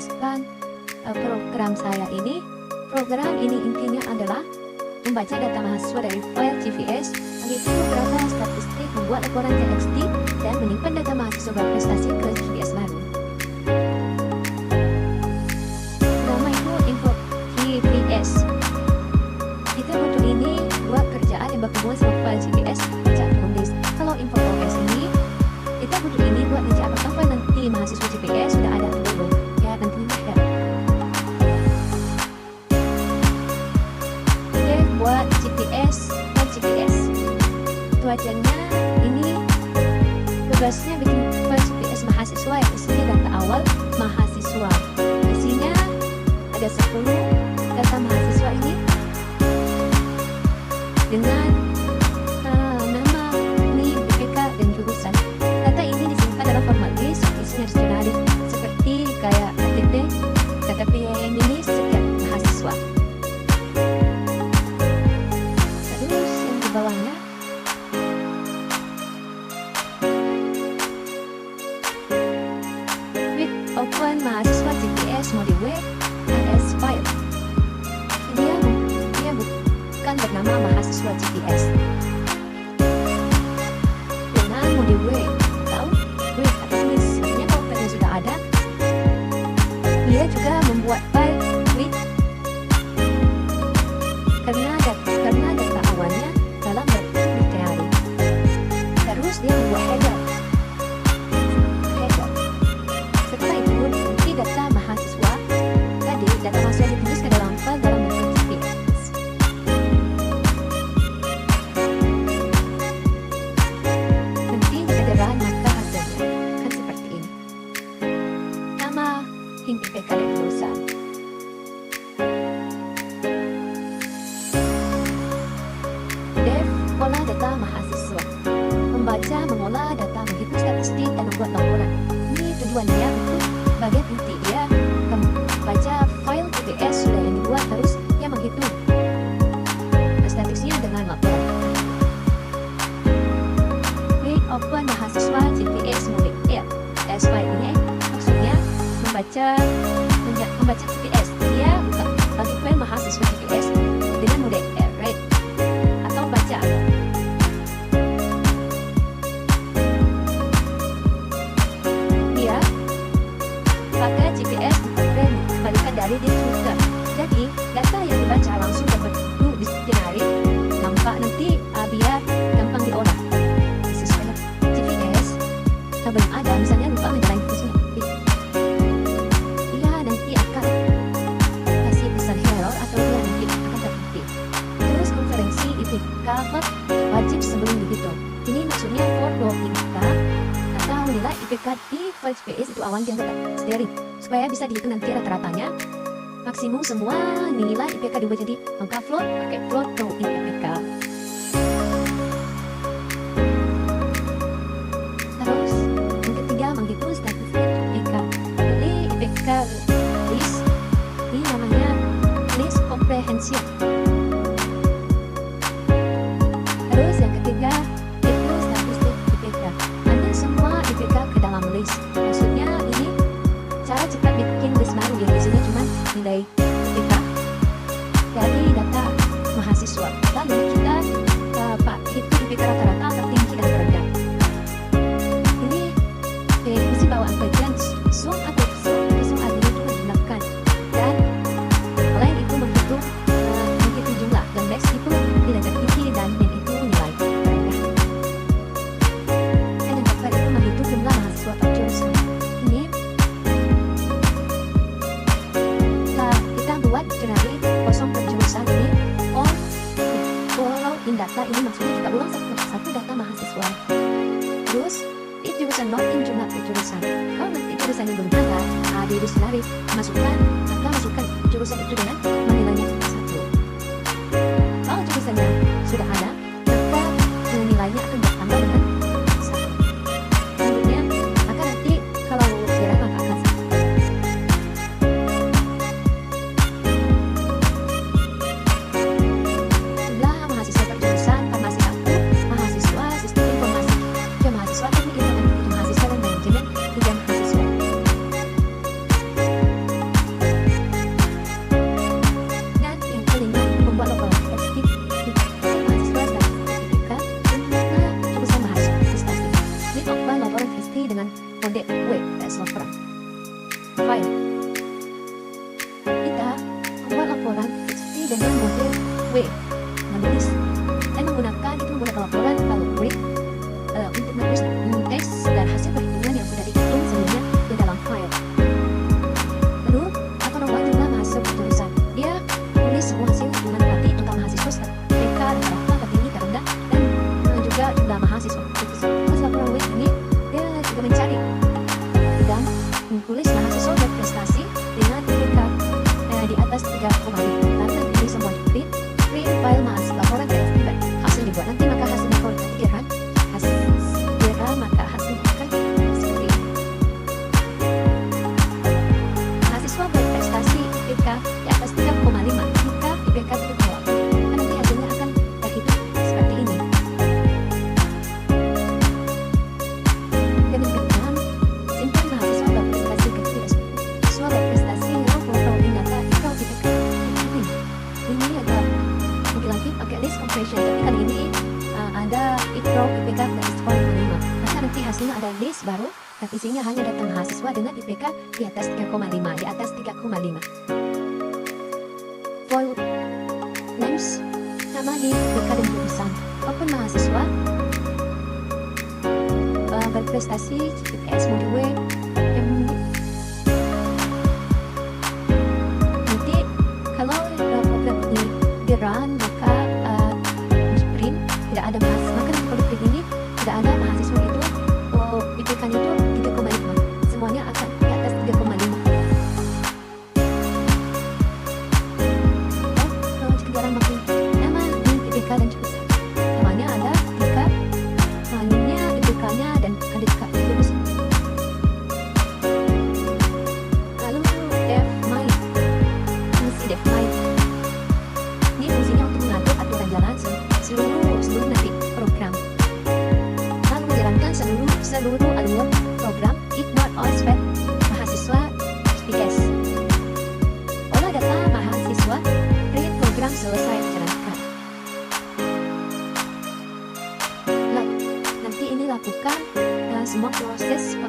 memasukkan program saya ini. Program ini intinya adalah membaca data mahasiswa dari file CVS, menghitung beberapa statistik, membuat laporan TXT, dan menyimpan data mahasiswa berprestasi ke CVS baru. Nama itu info CVS. Kita butuh ini buat kerjaan yang berhubungan sama file CVS, kerja menulis. Kalau info progress ini, kita butuh ini buat ngecek apakah file nanti mahasiswa CVS sudah ada atau belum. Ya, nantinya ada. Oke, buat GPS dan GPS. Tujuannya ini tugasnya bikin file GPS mahasiswa yang isinya data awal mahasiswa. Isinya ada 10 data mahasiswa ini dengan nama, NIM, IPK, dan jurusan. Data ini disimpan dalam format list, isinya dicari seperti kayak KTP, KTP yang ini setiap mahasiswa. Terus yang di bawahnya with open mahasiswa GPS module W as file. Dia bukan bernama mahasiswa GPS. Dengan module W, tahu? With atau list, artinya kalau filenya sudah ada, dia juga membuat file with karena data awalnya dalam bentuk dictionary. Terus dia membuat header. Setelah itu nanti data mahasiswa ditulis ke dalam file dalam bentuk CVS. Nanti jika ada maka hasilnya kan seperti ini. Nama, hingga IPK dan jurusan. Dev, olah data mahasiswa. Membaca, mengolah data, menghitung statistik, dan membuat laporan. Ini tujuannya untuk bagian inti ya. Baca file CVS sudah yang dibuat, terus dia menghitung statistiknya dengan laporan. Klik open mahasiswa CVS module L as file ini maksudnya membaca CVS. Dia buka bagi file mahasiswa CVS dengan model read atau baca. Dia pakai CVS dikembalikan dari dicipta. Jadi data yang dibaca langsung berbentuk dictionary, nampak nanti biar gampang diolah. Sesuai CVS belum ada, misalnya lupa menjalankan fungsinya. Dia nanti akan kasih pesan error atau dia nanti akan terhenti. Terus konferensi IPK wajib sebelum dihitung. Ini maksudnya for kita atau nilai IPK di file CVS itu awalnya dia tetap sendiri supaya bisa dihitung nanti rata-ratanya maksimum semua nilai IPK dibuat jadi angka float, pakai float row in IPK. Terus yang ketiga menghitung statistik IPK. Pilih IPK list, ini namanya list comprehensive. Terus yang ketiga itu statistik IPK. Ambil semua IPK ke dalam list. Maksudnya ini cara cepat bikin list baru yang isinya cuma nilai IPK dari data mahasiswa. Lalu kita hitung IPK rata-rata, tertinggi dan terendah. Ini fungsi bawaan bagian sum atau sum artinya itu digunakan. Dan selain itu menghitung jumlah, dan max itu nilai tertinggi dan min itu nilai terendah. Dan yang keempat itu menghitung jumlah mahasiswa per jurusan. Ini kita buat dictionary kosong per jurusan ini. Kalau in data ini maksudnya kita ulang satu data mahasiswa. Terus if jurusan not in jumlah per jurusan. Kalau nanti jurusan yang belum ada di dictionary masukkan jurusan itu dengan nilainya 1. Kalau jurusannya sudah ada, maka nilainya akan bertambah dengan 1. Selanjutnya maka nanti kalau kira maka akan 1. Jumlah mahasiswa per jurusan farmasi aku, mahasiswa sistem informasi, mahasiswa teknik informatika, mahasiswa dan manajemen, 3 mahasiswa. dengan model W, menulis dan menggunakan laporan kalau break untuk menulis teks dan hasil perhitungan yang sudah dihitung sebelumnya ke dalam file. Lalu Rowa juga masuk ke tulisan. Dia tulis semua hasil hitungan berarti angka mahasiswa TK rata-rata tertinggi terendah dan juga jumlah mahasiswa. Terus laporan W ini dia juga mencari dan menulis mahasiswa berprestasi dengan IPK di atas 3,5. Karena ini semua di print file mahasiswa laporan dan hasil dibuat nanti, maka hasilnya kalau dipikirkan maka hasilnya akan seperti ini. Mahasiswa berprestasi IPK di atas 3,5 jika IPK itu jawab, nanti hasilnya akan terhitung seperti ini. Demikian simpan mahasiswa berprestasi kecil, mahasiswa berprestasi low performing data equal IPK ini agak lebih lagi pakai list compression, tapi kali ini ada equal IPK dari 10,5. Nanti hasilnya ada list baru dan isinya hanya data mahasiswa dengan IPK di atas 3,5, di atas 3,5. File names, nama di IPK dan jurusan. Open mahasiswa berprestasi GPS modul W nanti kalau program ini di run maka print tidak ada mahasiswa, maka kalau print ini tidak ada mahasiswa itu IPK itu 3,5, semuanya akan di atas 3,5. Kejaran makin nama di IPK dan jurusan, namanya ada IPK, namanya IPK-nya dan ada IPK jurusan. Lalu def my, fungsi def my ini fungsinya untuk mengatur aturan jalan seluruh nanti program, seluruh alur program ignore all spek mahasiswa IPS. Olah data mahasiswa, print program selesai dijalankan. Nanti ini lakukan semua proses